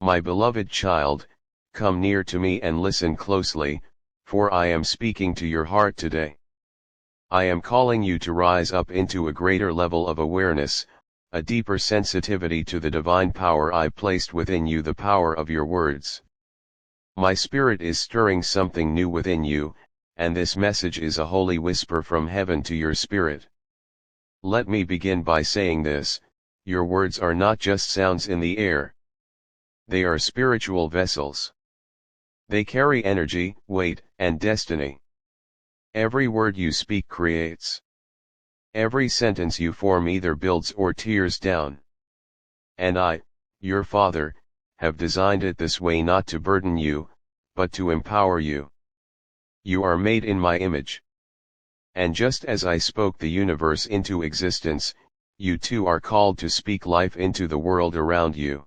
My beloved child, come near to me and listen closely, for I am speaking to your heart today. I am calling you to rise up into a greater level of awareness, a deeper sensitivity to the divine power I placed within you, the power of your words. My spirit is stirring something new within you, and this message is a holy whisper from heaven to your spirit. Let me begin by saying this: your words are not just sounds in the air. They are spiritual vessels. They carry energy, weight, and destiny. Every word you speak creates. Every sentence you form either builds or tears down. And I, your Father, have designed it this way not to burden you, but to empower you. You are made in my image. And just as I spoke the universe into existence, you too are called to speak life into the world around you.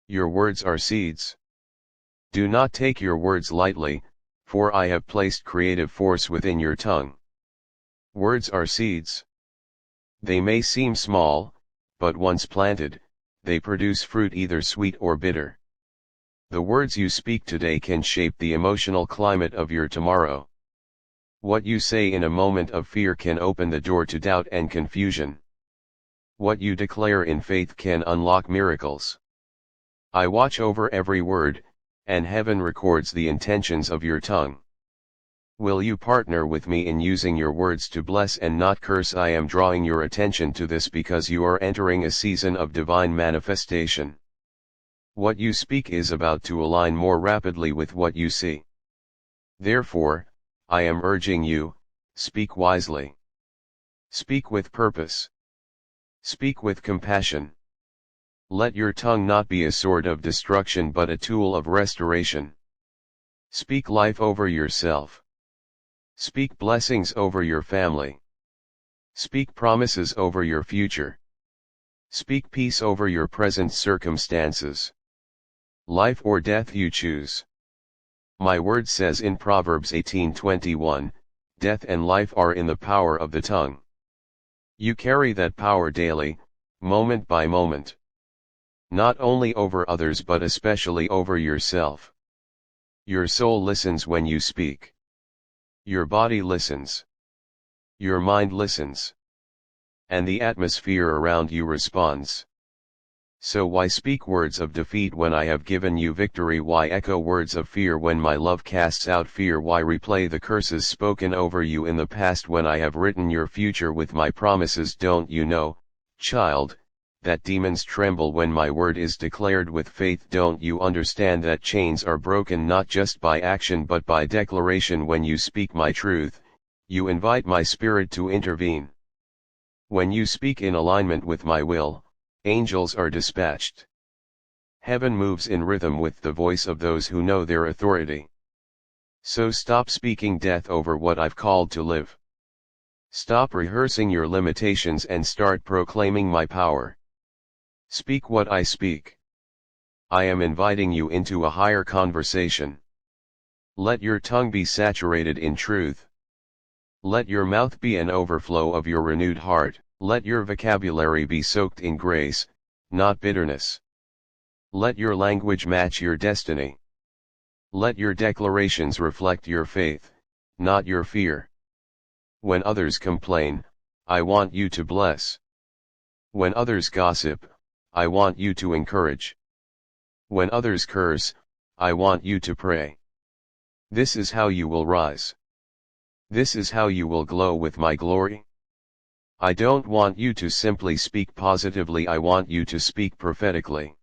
Your words are seeds. Do not take your words lightly, for I have placed creative force within your tongue. Words are seeds. They may seem small, but once planted, they produce fruit either sweet or bitter. The words you speak today can shape the emotional climate of your tomorrow. What you say in a moment of fear can open the door to doubt and confusion. What you declare in faith can unlock miracles. I watch over every word, and heaven records the intentions of your tongue. Will you partner with me in using your words to bless and not curse? I am drawing your attention to this because you are entering a season of divine manifestation. What you speak is about to align more rapidly with what you see. Therefore, I am urging you, speak wisely. Speak with purpose. Speak with compassion. Let your tongue not be a sword of destruction but a tool of restoration. Speak life over yourself. Speak blessings over your family. Speak promises over your future. Speak peace over your present circumstances. Life or death you choose. My word says in Proverbs 18:21, death and life are in the power of the tongue. You carry that power daily, moment by moment. Not only over others but especially over yourself. Your soul listens when you speak. Your body listens. Your mind listens. And the atmosphere around you responds. So why speak words of defeat when I have given you victory? Why echo words of fear when my love casts out fear? Why replay the curses spoken over you in the past when I have written your future with my promises? Don't you know, child, that demons tremble when my word is declared with faith? Don't you understand that chains are broken not just by action but by declaration? When you speak my truth, you invite my spirit to intervene. When you speak in alignment with my will, angels are dispatched. Heaven moves in rhythm with the voice of those who know their authority. So stop speaking death over what I've called to live. Stop rehearsing your limitations and start proclaiming my power. Speak what I speak. I am inviting you into a higher conversation. Let your tongue be saturated in truth. Let your mouth be an overflow of your renewed heart. Let your vocabulary be soaked in grace, not bitterness. Let your language match your destiny. Let your declarations reflect your faith, not your fear. When others complain, I want you to bless. When others gossip, I want you to encourage. When others curse, I want you to pray. This is how you will rise. This is how you will glow with my glory. I don't want you to simply speak positively, I want you to speak prophetically.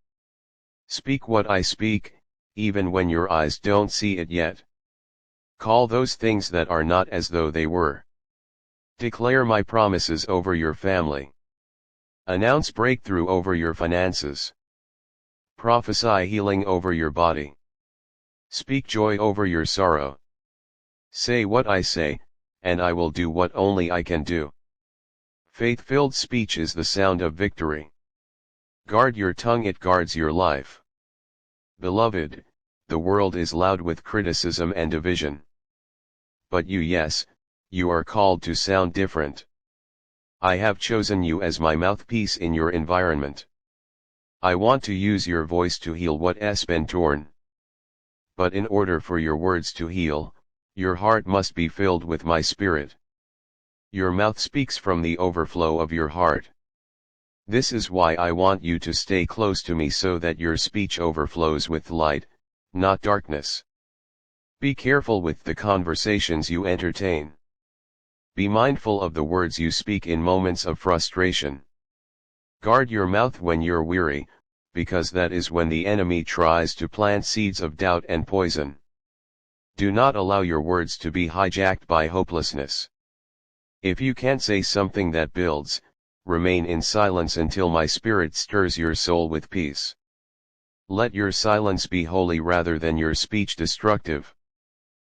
Speak what I speak, even when your eyes don't see it yet. Call those things that are not as though they were. Declare my promises over your family. Announce breakthrough over your finances. Prophesy healing over your body. Speak joy over your sorrow. Say what I say, and I will do what only I can do. Faith-filled speech is the sound of victory. Guard your tongue, it guards your life. Beloved, the world is loud with criticism and division. But yes, you are called to sound different. I have chosen you as my mouthpiece in your environment. I want to use your voice to heal what has been torn. But in order for your words to heal, your heart must be filled with my spirit. Your mouth speaks from the overflow of your heart. This is why I want you to stay close to me so that your speech overflows with light, not darkness. Be careful with the conversations you entertain. Be mindful of the words you speak in moments of frustration. Guard your mouth when you're weary, because that is when the enemy tries to plant seeds of doubt and poison. Do not allow your words to be hijacked by hopelessness. If you can't say something that builds, remain in silence until my spirit stirs your soul with peace. Let your silence be holy rather than your speech destructive.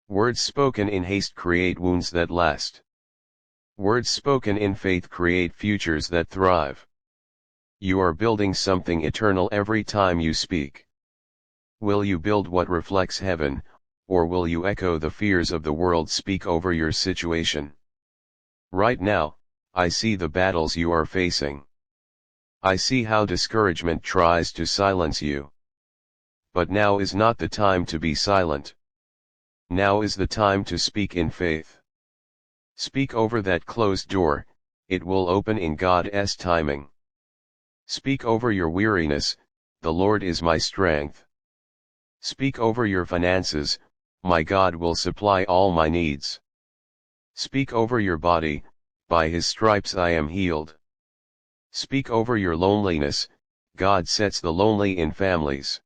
Words spoken in haste create wounds that last. Words spoken in faith create futures that thrive. You are building something eternal every time you speak. Will you build what reflects heaven, or will you echo the fears of the world speak over your situation? Right now, I see the battles you are facing. I see how discouragement tries to silence you. But now is not the time to be silent. Now is the time to speak in faith. Speak over that closed door, it will open in God's timing. Speak over your weariness, the Lord is my strength. Speak over your finances, my God will supply all my needs. Speak over your body, by his stripes I am healed. Speak over your loneliness, God sets the lonely in families.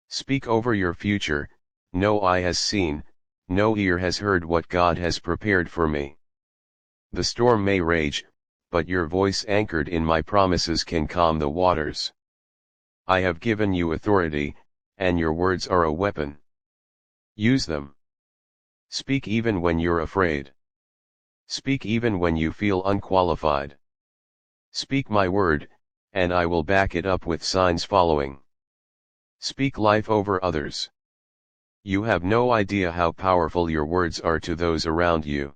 Speak over your future, no eye has seen, no ear has heard what God has prepared for me. The storm may rage, but your voice anchored in my promises can calm the waters. I have given you authority, and your words are a weapon. Use them. Speak even when you're afraid. Speak even when you feel unqualified. Speak my word, and I will back it up with signs following. Speak life over others. You have no idea how powerful your words are to those around you.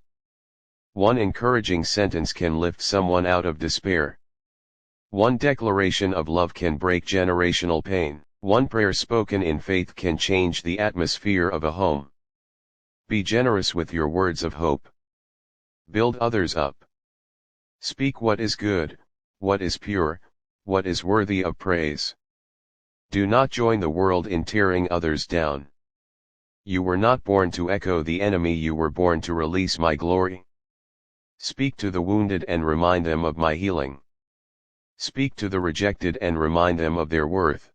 One encouraging sentence can lift someone out of despair. One declaration of love can break generational pain. One prayer spoken in faith can change the atmosphere of a home. Be generous with your words of hope. Build others up. Speak what is good, what is pure, what is worthy of praise. Do not join the world in tearing others down. You were not born to echo the enemy, you were born to release my glory. Speak to the wounded and remind them of my healing. Speak to the rejected and remind them of their worth.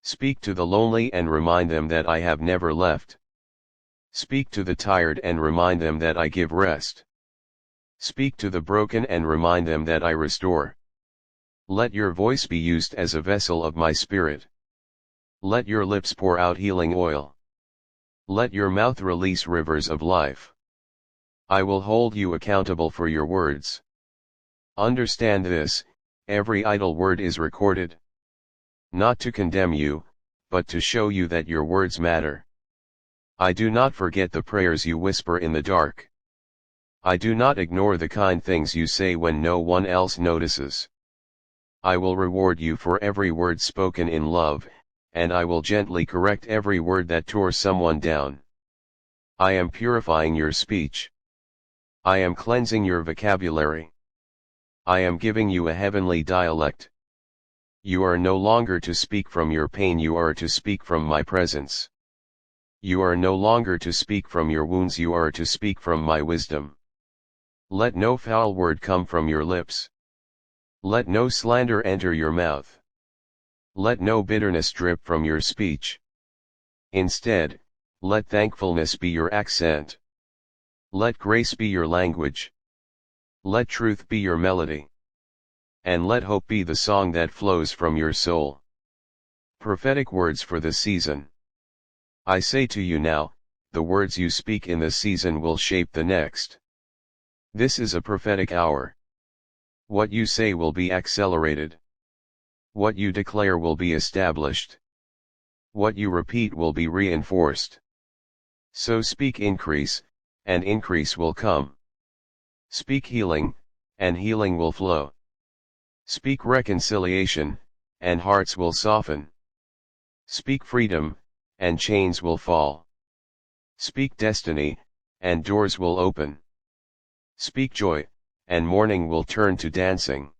Speak to the lonely and remind them that I have never left. Speak to the tired and remind them that I give rest. Speak to the broken and remind them that I restore. Let your voice be used as a vessel of my spirit. Let your lips pour out healing oil. Let your mouth release rivers of life. I will hold you accountable for your words. Understand this, every idle word is recorded. Not to condemn you, but to show you that your words matter. I do not forget the prayers you whisper in the dark. I do not ignore the kind things you say when no one else notices. I will reward you for every word spoken in love, and I will gently correct every word that tore someone down. I am purifying your speech. I am cleansing your vocabulary. I am giving you a heavenly dialect. You are no longer to speak from your pain, you are to speak from my presence. You are no longer to speak from your wounds, you are to speak from my wisdom. Let no foul word come from your lips. Let no slander enter your mouth. Let no bitterness drip from your speech. Instead, let thankfulness be your accent. Let grace be your language. Let truth be your melody. And let hope be the song that flows from your soul. Prophetic words for the season. I say to you now, the words you speak in this season will shape the next. This is a prophetic hour. What you say will be accelerated. What you declare will be established. What you repeat will be reinforced. So speak increase, and increase will come. Speak healing, and healing will flow. Speak reconciliation, and hearts will soften. Speak freedom, and chains will fall. Speak destiny, and doors will open. Speak joy, and mourning will turn to dancing.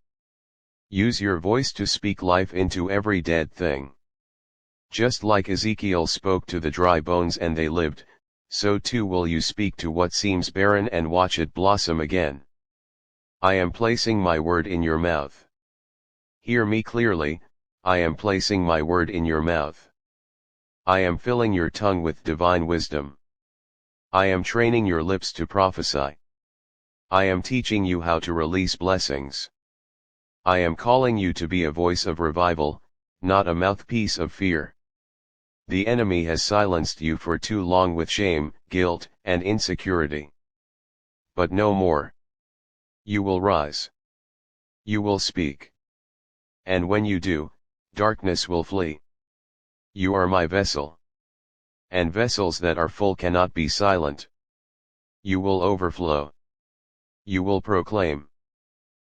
Use your voice to speak life into every dead thing. Just like Ezekiel spoke to the dry bones and they lived, so too will you speak to what seems barren and watch it blossom again. I am placing my word in your mouth. Hear me clearly, I am placing my word in your mouth. I am filling your tongue with divine wisdom. I am training your lips to prophesy. I am teaching you how to release blessings. I am calling you to be a voice of revival, not a mouthpiece of fear. The enemy has silenced you for too long with shame, guilt, and insecurity. But no more. You will rise. You will speak. And when you do, darkness will flee. You are my vessel. And vessels that are full cannot be silent. You will overflow. You will proclaim.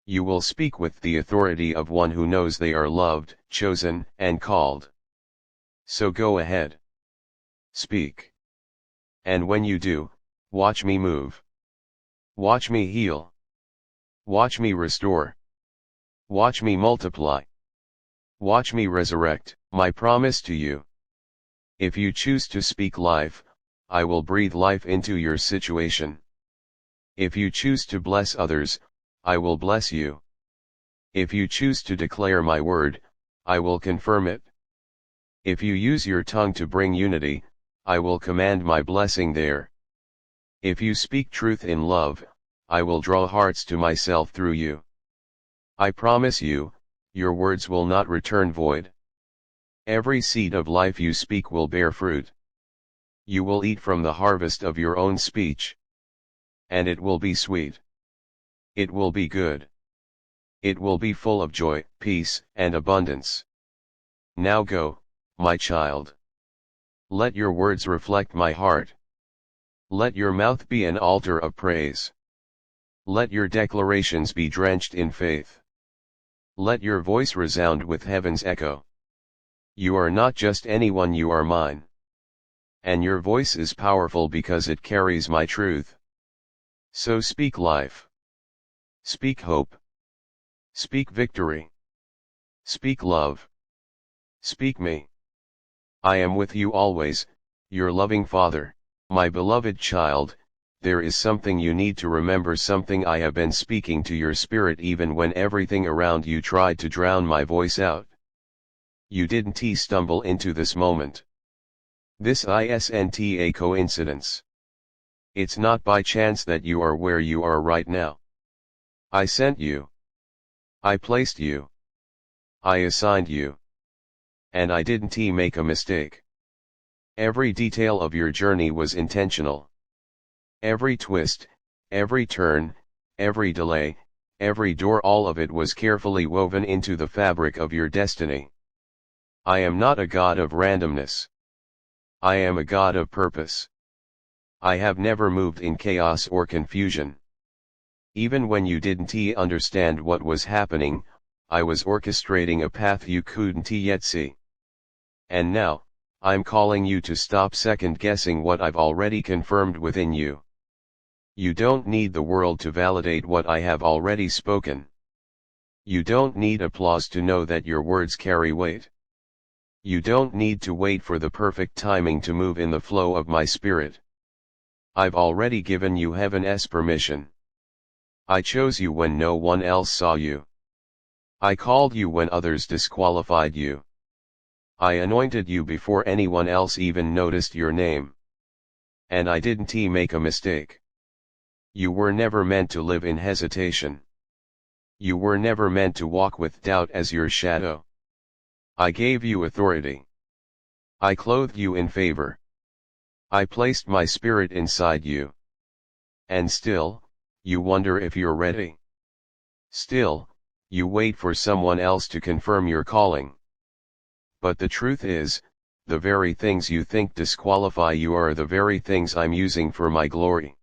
You will speak with the authority of one who knows they are loved, chosen, and called. So go ahead. Speak. And when you do, watch me move. Watch me heal. Watch me restore. Watch me multiply. Watch me resurrect. My promise to you. If you choose to speak life, I will breathe life into your situation. If you choose to bless others, I will bless you. If you choose to declare my word, I will confirm it. If you use your tongue to bring unity, I will command my blessing there. If you speak truth in love, I will draw hearts to myself through you. I promise you, your words will not return void. Every seed of life you speak will bear fruit. You will eat from the harvest of your own speech. And it will be sweet. It will be good. It will be full of joy, peace, and abundance. Now go, my child. Let your words reflect my heart. Let your mouth be an altar of praise. Let your declarations be drenched in faith. Let your voice resound with heaven's echo. You are not just anyone, you are mine. And your voice is powerful because it carries my truth. So speak life. Speak hope. Speak victory. Speak love. Speak me. I am with you always, your loving Father. My beloved child, there is something you need to remember, something I have been speaking to your spirit even when everything around you tried to drown my voice out. You didn't stumble into this moment. This isn't a coincidence. It's not by chance that you are where you are right now. I sent you. I placed you. I assigned you. And I didn't make a mistake. Every detail of your journey was intentional. Every twist, every turn, every delay, every door, all of it was carefully woven into the fabric of your destiny. I am not a God of randomness. I am a God of purpose. I have never moved in chaos or confusion. Even when you didn't understand what was happening, I was orchestrating a path you couldn't yet see. And now, I'm calling you to stop second-guessing what I've already confirmed within you. You don't need the world to validate what I have already spoken. You don't need applause to know that your words carry weight. You don't need to wait for the perfect timing to move in the flow of my spirit. I've already given you heaven's permission. I chose you when no one else saw you. I called you when others disqualified you. I anointed you before anyone else even noticed your name. And I didn't make a mistake. You were never meant to live in hesitation. You were never meant to walk with doubt as your shadow. I gave you authority. I clothed you in favor. I placed my spirit inside you. And still, you wonder if you're ready. Still, you wait for someone else to confirm your calling. But the truth is, the very things you think disqualify you are the very things I'm using for my glory.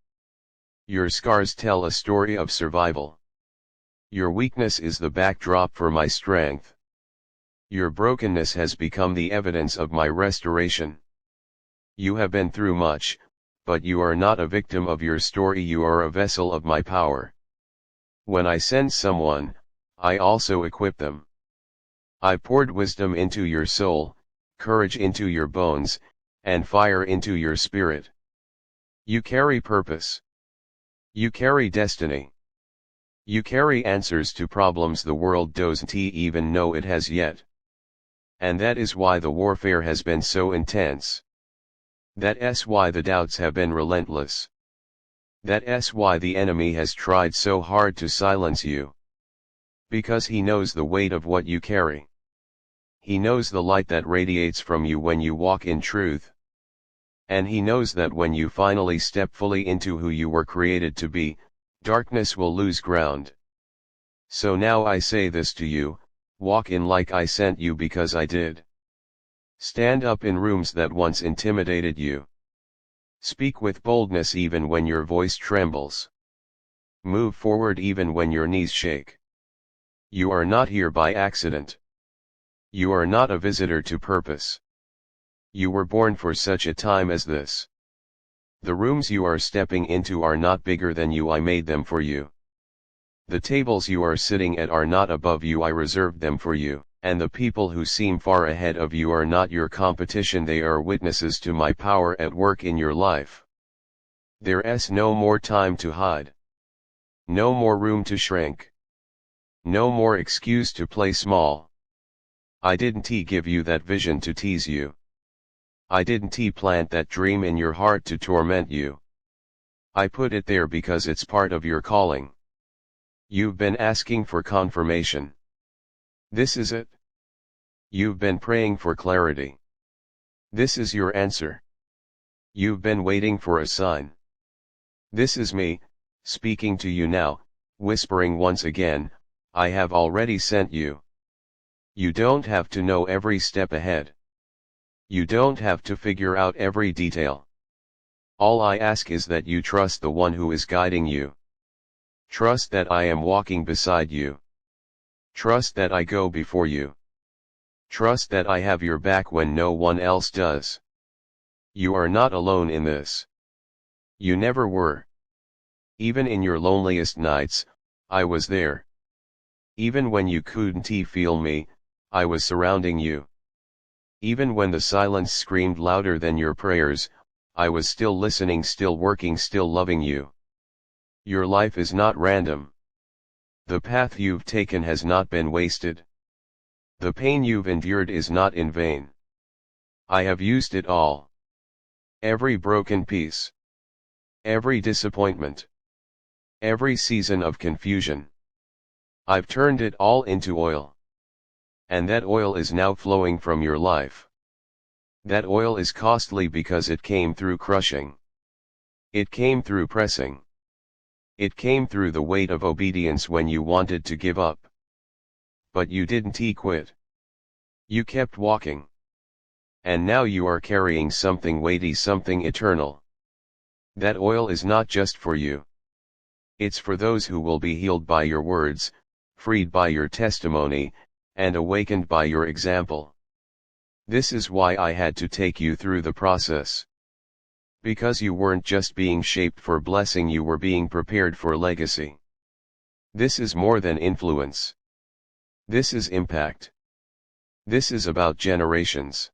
Your scars tell a story of survival. Your weakness is the backdrop for my strength. Your brokenness has become the evidence of my restoration. You have been through much, but you are not a victim of your story, you are a vessel of my power. When I send someone, I also equip them. I poured wisdom into your soul, courage into your bones, and fire into your spirit. You carry purpose. You carry destiny. You carry answers to problems the world doesn't even know it has yet. And that is why the warfare has been so intense. That's why the doubts have been relentless. That's why the enemy has tried so hard to silence you. Because he knows the weight of what you carry. He knows the light that radiates from you when you walk in truth. And he knows that when you finally step fully into who you were created to be, darkness will lose ground. So now I say this to you, walk in like I sent you because I did. Stand up in rooms that once intimidated you. Speak with boldness even when your voice trembles. Move forward even when your knees shake. You are not here by accident. You are not a visitor to purpose. You were born for such a time as this. The rooms you are stepping into are not bigger than you, I made them for you. The tables you are sitting at are not above you, I reserved them for you, and the people who seem far ahead of you are not your competition, they are witnesses to my power at work in your life. There's no more time to hide. No more room to shrink. No more excuse to play small. I didn't give you that vision to tease you. I didn't plant that dream in your heart to torment you. I put it there because it's part of your calling. You've been asking for confirmation. This is it. You've been praying for clarity. This is your answer. You've been waiting for a sign. This is me, speaking to you now, whispering once again, I have already sent you. You don't have to know every step ahead. You don't have to figure out every detail. All I ask is that you trust the one who is guiding you. Trust that I am walking beside you. Trust that I go before you. Trust that I have your back when no one else does. You are not alone in this. You never were. Even in your loneliest nights, I was there. Even when you couldn't feel me, I was surrounding you. Even when the silence screamed louder than your prayers, I was still listening, still working, still loving you. Your life is not random. The path you've taken has not been wasted. The pain you've endured is not in vain. I have used it all. Every broken piece. Every disappointment. Every season of confusion. I've turned it all into oil. And that oil is now flowing from your life. That oil is costly because it came through crushing. It came through pressing. It came through the weight of obedience when you wanted to give up. But you didn't quit. You kept walking. And now you are carrying something weighty, something eternal. That oil is not just for you. It's for those who will be healed by your words, freed by your testimony, and awakened by your example. This is why I had to take you through the process. Because you weren't just being shaped for blessing, you were being prepared for legacy. This is more than influence. This is impact. This is about generations.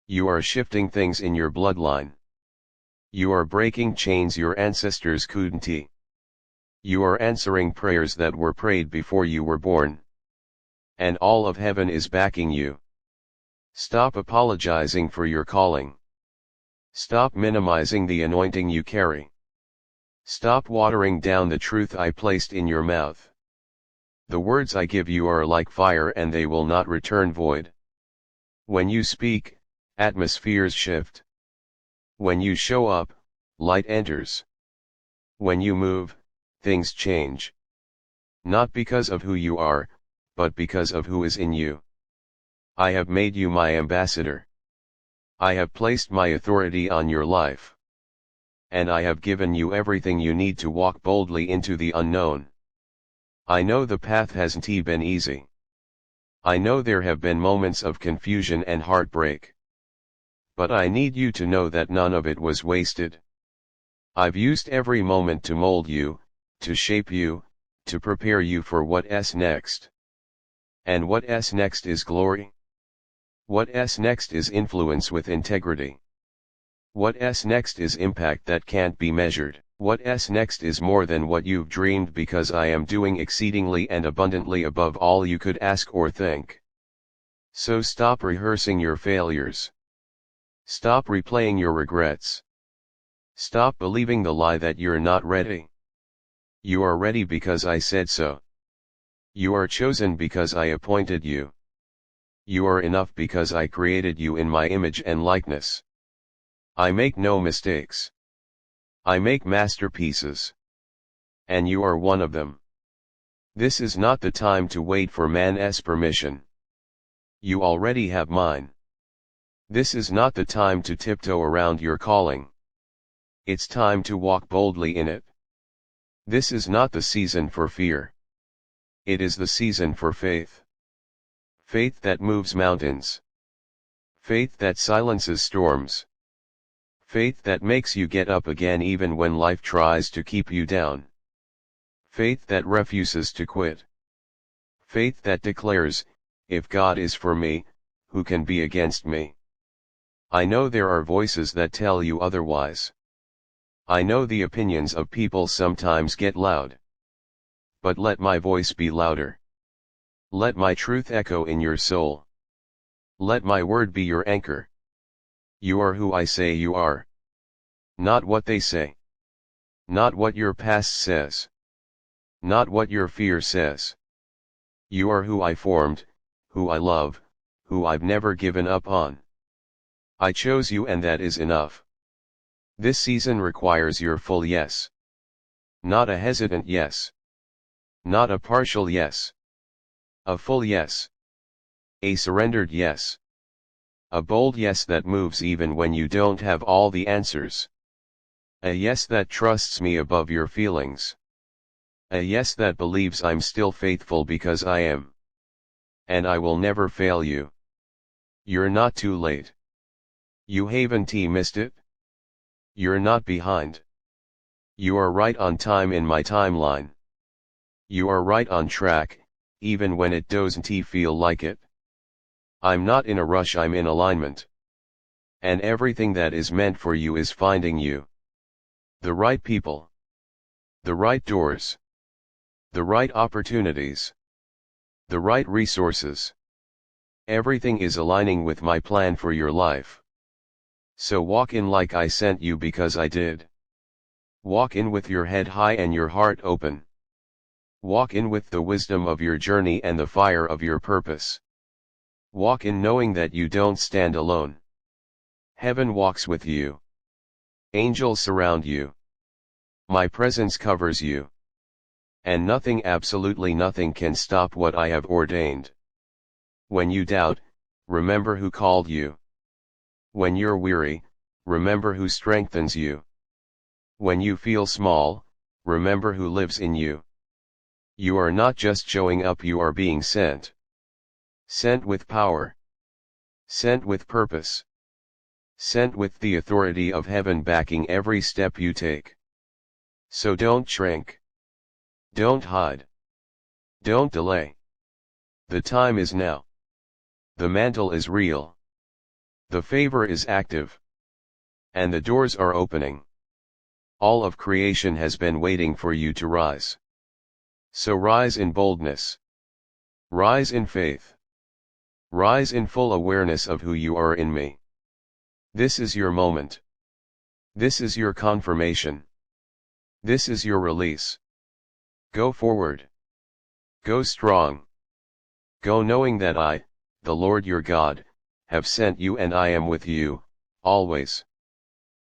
You are shifting things in your bloodline. You are breaking chains your ancestors couldn't. You are answering prayers that were prayed before you were born. And all of heaven is backing you. Stop apologizing for your calling. Stop minimizing the anointing you carry. Stop watering down the truth I placed in your mouth. The words I give you are like fire and they will not return void. When you speak, atmospheres shift. When you show up, light enters. When you move, things change. Not because of who you are, but because of who is in you. I have made you my ambassador. I have placed my authority on your life. And I have given you everything you need to walk boldly into the unknown. I know the path hasn't been easy. I know there have been moments of confusion and heartbreak. But I need you to know that none of it was wasted. I've used every moment to mold you, to shape you, to prepare you for what's next. And what's next is glory. What's next is influence with integrity. What's next is impact that can't be measured. What's next is more than what you've dreamed, because I am doing exceedingly and abundantly above all you could ask or think. So stop rehearsing your failures. Stop replaying your regrets. Stop believing the lie that you're not ready. You are ready because I said so. You are chosen because I appointed you. You are enough because I created you in my image and likeness. I make no mistakes. I make masterpieces. And you are one of them. This is not the time to wait for man's permission. You already have mine. This is not the time to tiptoe around your calling. It's time to walk boldly in it. This is not the season for fear. It is the season for faith. Faith that moves mountains. Faith that silences storms. Faith that makes you get up again even when life tries to keep you down. Faith that refuses to quit. Faith that declares, if God is for me, who can be against me? I know there are voices that tell you otherwise. I know the opinions of people sometimes get loud. But let my voice be louder. Let my truth echo in your soul. Let my word be your anchor. You are who I say you are. Not what they say. Not what your past says. Not what your fear says. You are who I formed, who I love, who I've never given up on. I chose you, and that is enough. This season requires your full yes. Not a hesitant yes. Not a partial yes. A full yes. A surrendered yes. A bold yes that moves even when you don't have all the answers. A yes that trusts me above your feelings. A yes that believes I'm still faithful because I am. And I will never fail you. You're not too late. You haven't missed it. You're not behind. You are right on time in my timeline. You are right on track, even when it doesn't feel like it. I'm not in a rush, I'm in alignment. And everything that is meant for you is finding you. The right people. The right doors. The right opportunities. The right resources. Everything is aligning with my plan for your life. So walk in like I sent you, because I did. Walk in with your head high and your heart open. Walk in with the wisdom of your journey and the fire of your purpose. Walk in knowing that you don't stand alone. Heaven walks with you. Angels surround you. My presence covers you. And nothing, absolutely nothing, can stop what I have ordained. When you doubt, remember who called you. When you're weary, remember who strengthens you. When you feel small, remember who lives in you. You are not just showing up, you are being sent. Sent with power. Sent with purpose. Sent with the authority of heaven backing every step you take. So don't shrink. Don't hide. Don't delay. The time is now. The mantle is real. The favor is active. And the doors are opening. All of creation has been waiting for you to rise. So rise in boldness. Rise in faith. Rise in full awareness of who you are in me. This is your moment. This is your confirmation. This is your release. Go forward. Go strong. Go knowing that I, the Lord your God, have sent you, and I am with you, always.